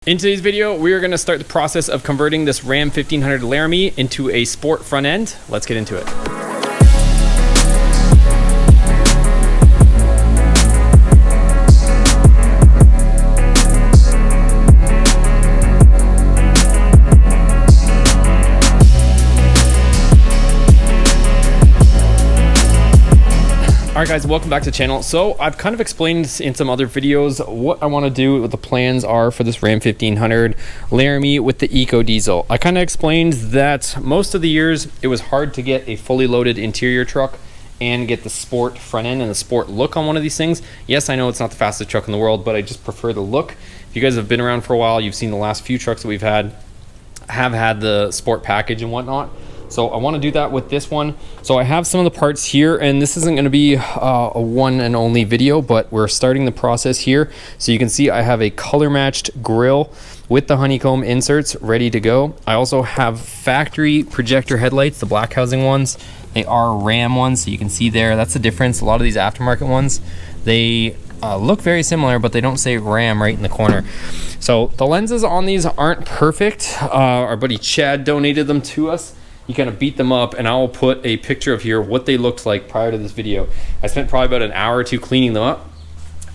In today's video, we are going to start the process of converting this Ram 1500 Laramie into a sport front end. Let's get into it. Alright guys, welcome back to the channel. So I've kind of explained in some other videos what I want to do, what the plans are for this Ram 1500 Laramie with the Eco Diesel. I kind of explained that most of the years it was hard to get a fully loaded interior truck and get the sport front end and the sport look on one of these things. Yes, I know it's not the fastest truck in the world, but I just prefer the look. If you guys have been around for a while, you've seen the last few trucks that we've had have had the sport package and whatnot. So I want to do that with this one. So I have some of the parts here, and this isn't going to be a one and only video, but we're starting the process here. So you can see I have a color matched grille with the honeycomb inserts ready to go. I also have factory projector headlights, the black housing ones. They are Ram ones, so you can see there, that's the difference. A lot of these aftermarket ones, they look very similar, but they don't say Ram right in the corner. So the lenses on these aren't perfect. Our buddy Chad donated them to us. You kind of beat them up, and I will put a picture of here what they looked like prior to this video. I spent probably about an hour or two cleaning them up.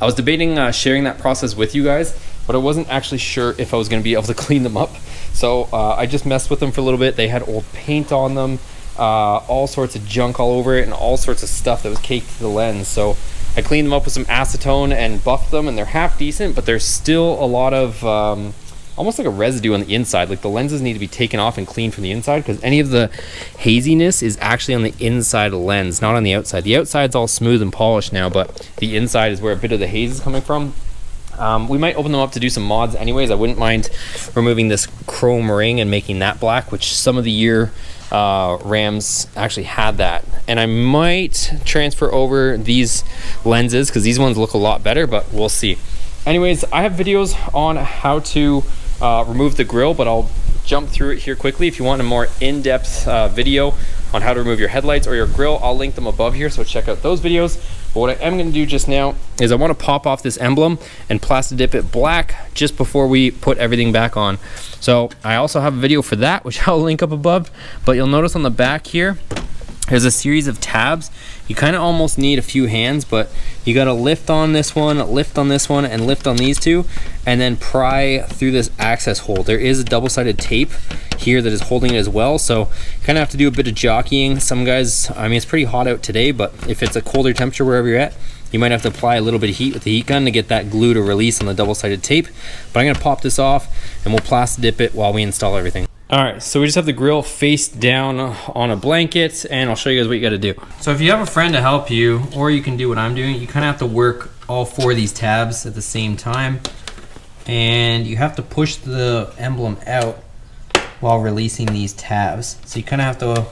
I was debating sharing that process with you guys, but I wasn't actually sure if I was going to be able to clean them up. So I just messed with them for a little bit. They had old paint on them, all sorts of junk all over it, and all sorts of stuff that was caked to the lens. So I cleaned them up with some acetone and buffed them, and they're half decent, but there's still a lot of almost like a residue on the inside. Like the lenses need to be taken off and cleaned from the inside, because any of the haziness is actually on the inside of the lens, not on the outside. The outside's all smooth and polished now, but the inside is where a bit of the haze is coming from. We might open them up to do some mods anyways. I wouldn't mind removing this chrome ring and making that black, which some of the year Rams actually had that. And I might transfer over these lenses because these ones look a lot better, but we'll see. Anyways, I have videos on how to remove the grille, but I'll jump through it here quickly. If you want a more in-depth video on how to remove your headlights or your grille, I'll link them above here, so check out those videos. But what I am going to do just now is I want to pop off this emblem and plastic dip it black just before we put everything back on. So I also have a video for that, which I'll link up above, but you'll notice on the back here there's a series of tabs. You kind of almost need a few hands, but you got to lift on this one, lift on this one, and lift on these two, and then pry through this access hole. There is a double-sided tape here that is holding it as well, so you kind of have to do a bit of jockeying. Some guys, I mean, it's pretty hot out today, but if it's a colder temperature wherever you're at, you might have to apply a little bit of heat with the heat gun to get that glue to release on the double-sided tape. But I'm going to pop this off, and we'll plastic dip it while we install everything. Alright, so we just have the grill face down on a blanket, and I'll show you guys what you got to do. So if you have a friend to help you, or you can do what I'm doing, you kind of have to work all four of these tabs at the same time, and you have to push the emblem out while releasing these tabs. So you kind of have to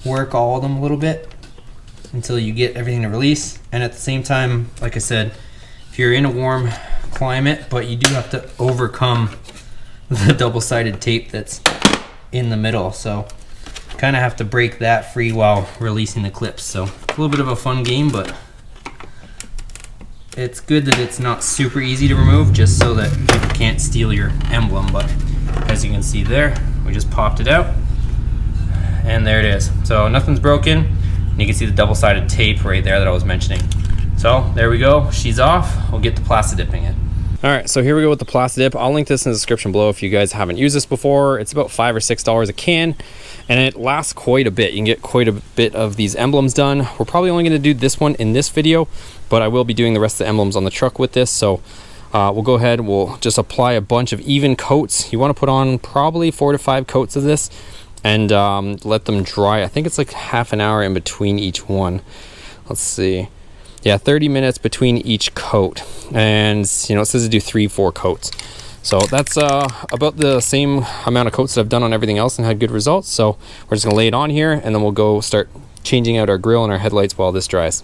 work all of them a little bit until you get everything to release. And at the same time, like I said, if you're in a warm climate, but you do have to overcome the double-sided tape that's in the middle, so kind of have to break that free while releasing the clips. So a little bit of a fun game, but it's good that it's not super easy to remove, just so that people can't steal your emblem. But as you can see there, we just popped it out, and there it is. So nothing's broken, and you can see the double-sided tape right there that I was mentioning. So there we go, she's off. We'll get to plastic dipping it. Alright, so here we go with the plastic dip. I'll link this in the description below if you guys haven't used this before. It's about $5 or $6 a can, and it lasts quite a bit. You can get quite a bit of these emblems done. We're probably only going to do this one in this video, but I will be doing the rest of the emblems on the truck with this. So we'll go ahead, we'll just apply a bunch of even coats. You want to put on probably 4 to 5 coats of this, and let them dry. I think it's like half an hour in between each one. Let's see. Yeah, 30 minutes between each coat, and you know, it says to do 3-4 coats. So that's about the same amount of coats that I've done on everything else and had good results. So we're just gonna lay it on here, and then we'll go start changing out our grille and our headlights while this dries.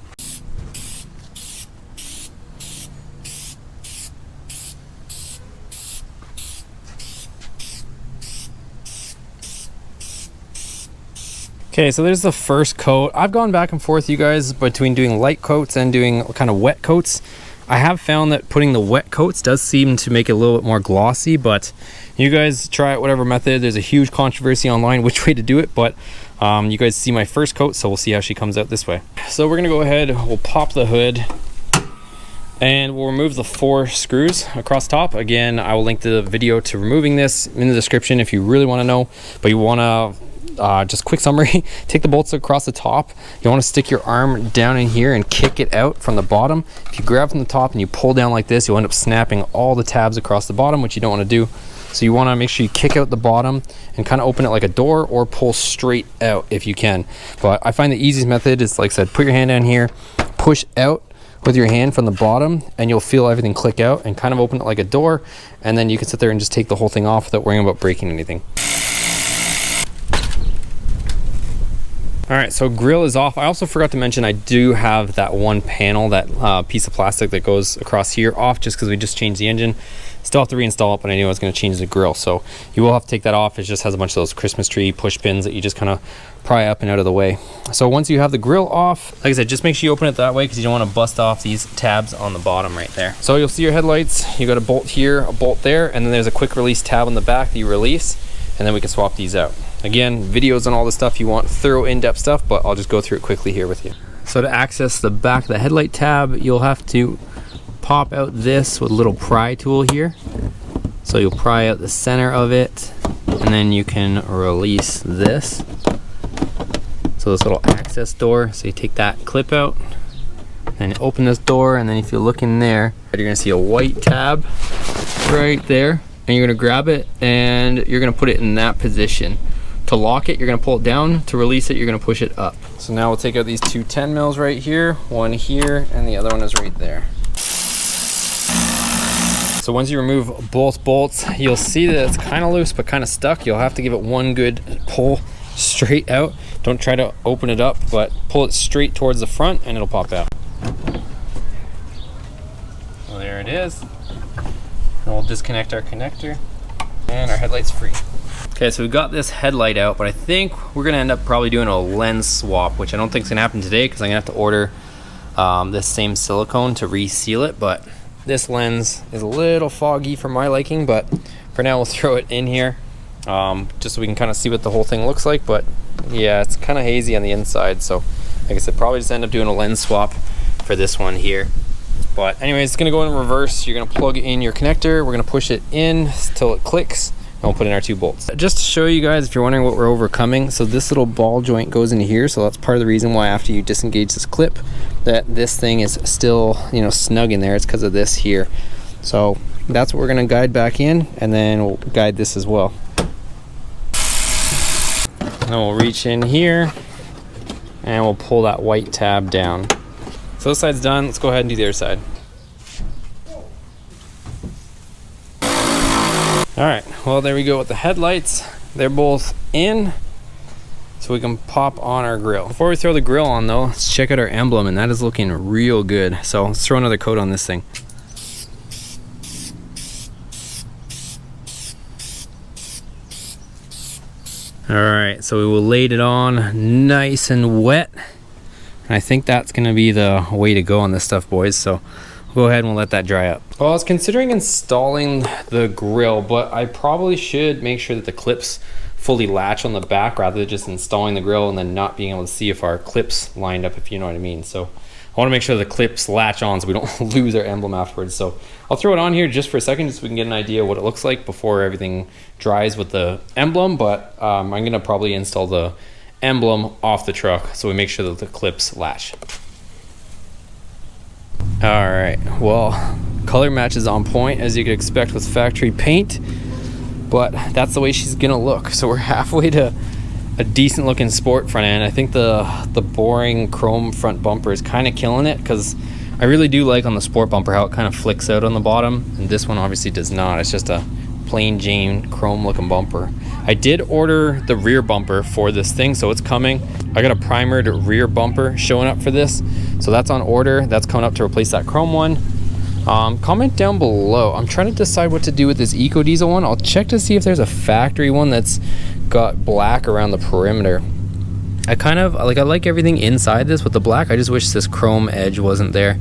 Okay, so there's the first coat. I've gone back and forth, you guys, between doing light coats and doing kind of wet coats. I have found that putting the wet coats does seem to make it a little bit more glossy, but you guys try it whatever method. There's a huge controversy online which way to do it, but you guys see my first coat, so we'll see how she comes out this way. So we're gonna go ahead, we'll pop the hood and we'll remove the 4 screws across top. Again, I will link the video to removing this in the description if you really want to know, but you want to just quick summary, take the bolts across the top. You want to stick your arm down in here and kick it out from the bottom. If you grab from the top and you pull down like this, you'll end up snapping all the tabs across the bottom, which you don't want to do. So you want to make sure you kick out the bottom and kind of open it like a door, or pull straight out if you can. But I find the easiest method is, like I said, put your hand down here, push out with your hand from the bottom, and you'll feel everything click out, and kind of open it like a door, and then you can sit there and just take the whole thing off without worrying about breaking anything. All right, so grill is off. I also forgot to mention I do have that one panel, that piece of plastic that goes across here, off, just because we just changed the engine. Still have to reinstall it, but I knew I was going to change the grill, so you will have to take that off. It just has a bunch of those Christmas tree push pins that you just kind of pry up and out of the way. So once you have the grill off, like I said, just make sure you open it that way, because you don't want to bust off these tabs on the bottom right there. So you'll see your headlights. You got a bolt here, a bolt there, and then there's a quick release tab on the back that you release, and then we can swap these out. Again, videos on all the stuff you want, thorough in-depth stuff, but I'll just go through it quickly here with you. So to access the back of the headlight tab, you'll have to pop out this with a little pry tool here. So you'll pry out the center of it, and then you can release this. So this little access door, so you take that clip out and open this door, and then if you look in there, you're gonna see a white tab right there, and you're gonna grab it and you're gonna put it in that position. To lock it, you're gonna pull it down. To release it, you're gonna push it up. So now we'll take out these 2 10 mils right here, one here, and the other one is right there. So once you remove both bolts, you'll see that it's kind of loose but kind of stuck. You'll have to give it one good pull straight out. Don't try to open it up, but pull it straight towards the front and it'll pop out. Well, there it is. And we'll disconnect our connector, and our headlight's free. Okay, so we got this headlight out, but I think we're gonna end up probably doing a lens swap, which I don't think is gonna happen today, because I'm gonna have to order this same silicone to reseal it. But this lens is a little foggy for my liking, but for now we'll throw it in here just so we can kind of see what the whole thing looks like. But yeah, it's kind of hazy on the inside, so like I said, probably just end up doing a lens swap for this one here. But anyways, it's gonna go in reverse. You're gonna plug in your connector, we're gonna push it in till it clicks, and we'll put in our 2 bolts. Just to show you guys, if you're wondering what we're overcoming, so this little ball joint goes into here, so that's part of the reason why after you disengage this clip, that this thing is still, you know, snug in there. It's because of this here. So that's what we're gonna guide back in, and then we'll guide this as well. And then we'll reach in here, and we'll pull that white tab down. So this side's done, let's go ahead and do the other side. All right, well, there we go with the headlights. They're both in, so we can pop on our grill. Before we throw the grill on though, let's check out our emblem, and that is looking real good. So let's throw another coat on this thing. All right, so we will lay it on nice and wet. And I think that's gonna be the way to go on this stuff, boys. So go ahead and we'll let that dry up. Well, I was considering installing the grill, but I probably should make sure that the clips fully latch on the back rather than just installing the grill and then not being able to see if our clips lined up, if you know what I mean. So I want to make sure the clips latch on so we don't lose our emblem afterwards. So I'll throw it on here just for a second just so we can get an idea of what it looks like before everything dries with the emblem. But I'm gonna probably install the emblem off the truck so we make sure that the clips latch. All right, well, color match is on point as you could expect with factory paint, but that's the way she's gonna look. So we're halfway to a decent looking sport front end. I think the boring chrome front bumper is kind of killing it, because I really do like on the sport bumper how it kind of flicks out on the bottom, and this one obviously does not. It's just a plain Jane chrome looking bumper. I did order the rear bumper for this thing, so it's coming. I got a primered rear bumper showing up for this, so that's on order. That's coming up to replace that chrome one. Comment down below. I'm trying to decide what to do with this Eco Diesel one. I'll check to see if there's a factory one that's got black around the perimeter. I like everything inside this with the black. I just wish this chrome edge wasn't there.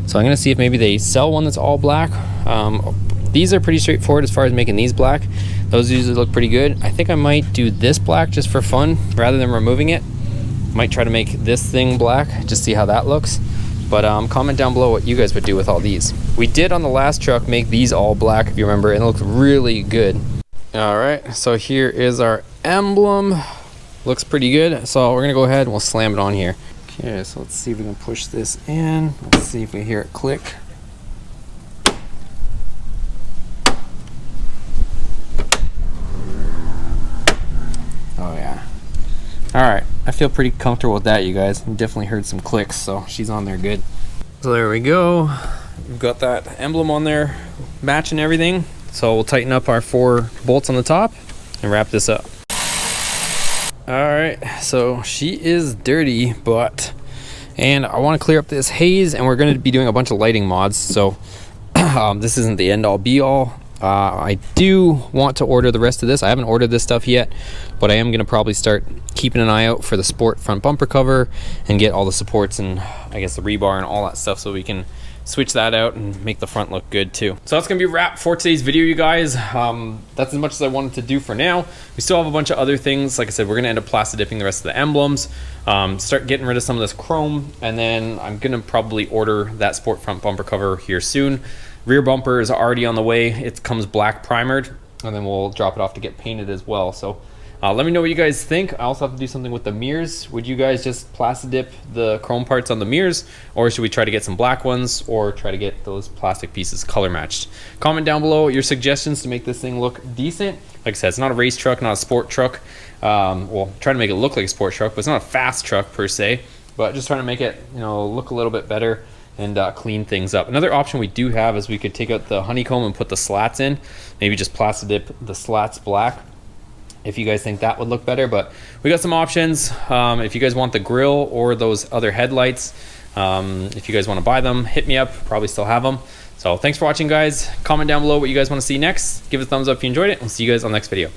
So I'm gonna see if maybe they sell one that's all black. These are pretty straightforward as far as making these black. Those usually look pretty good. I think I might do this black just for fun rather than removing it. Might try to make this thing black, just see how that looks. But comment down below what you guys would do with all these. We did on the last truck make these all black, if you remember, and it looks really good. All right, so here is our emblem. Looks pretty good. So we're gonna go ahead and we'll slam it on here. Okay, so let's see if we can push this in. Let's see if we hear it click. Oh yeah. All right, I feel pretty comfortable with that, you guys. I definitely heard some clicks, so she's on there good. So there we go. We've got that emblem on there, matching everything. So we'll tighten up our 4 bolts on the top and wrap this up. All right, so she is dirty, and I want to clear up this haze, and we're going to be doing a bunch of lighting mods. So this isn't the end all be all. I do want to order the rest of this. I haven't ordered this stuff yet, but I am going to probably start keeping an eye out for the sport front bumper cover and get all the supports and I guess the rebar and all that stuff so we can switch that out and make the front look good too. So that's gonna be a wrap for today's video, you guys. That's as much as I wanted to do for now. We still have a bunch of other things. Like I said, we're gonna end up plastic dipping the rest of the emblems, start getting rid of some of this chrome, and then I'm gonna probably order that sport front bumper cover here soon. Rear bumper is already on the way. It comes black primered, and then we'll drop it off to get painted as well. So let me know what you guys think. I also have to do something with the mirrors. Would you guys just plastic dip the chrome parts on the mirrors, or should we try to get some black ones, or try to get those plastic pieces color matched? Comment down below your suggestions to make this thing look decent. Like I said, it's not a race truck, not a sport truck. Well, try to make it look like a sport truck, but it's not a fast truck per se, but just trying to make it, you know, look a little bit better and clean things up. Another option we do have is we could take out the honeycomb and put the slats in, maybe just plastic dip the slats black, if you guys think that would look better. But we got some options. If you guys want the grill or those other headlights, if you guys want to buy them, hit me up. Probably still have them. So thanks for watching, guys. Comment down below what you guys want to see next. Give it a thumbs up if you enjoyed it. We'll see you guys on the next video.